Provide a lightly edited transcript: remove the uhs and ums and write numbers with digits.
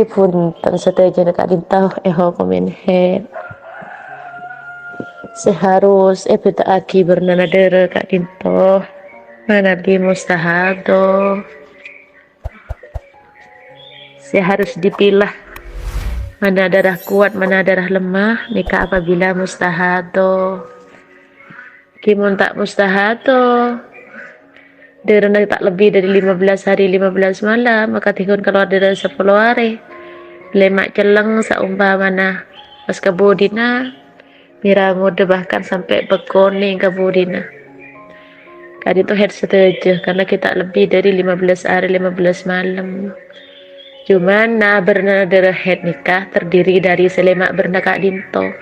pun tan setuju nak dintau komen head seharus peta aki bernanadera kak dinto mana di mustahab do seharus dipilah mana darah kuat mana darah lemah nikah apabila mustahab do kimun tak mustahab do derana tak lebih dari 15 hari 15 malam maka tihun kalau ada 10 hari lemak celeng saumpamana pas kabudina miramu bahkan sampai berkuning kabudina kali itu head setuju karena kita lebih dari 15 hari 15 malam cuman bernadara head nikah terdiri dari selemak bernakak dinto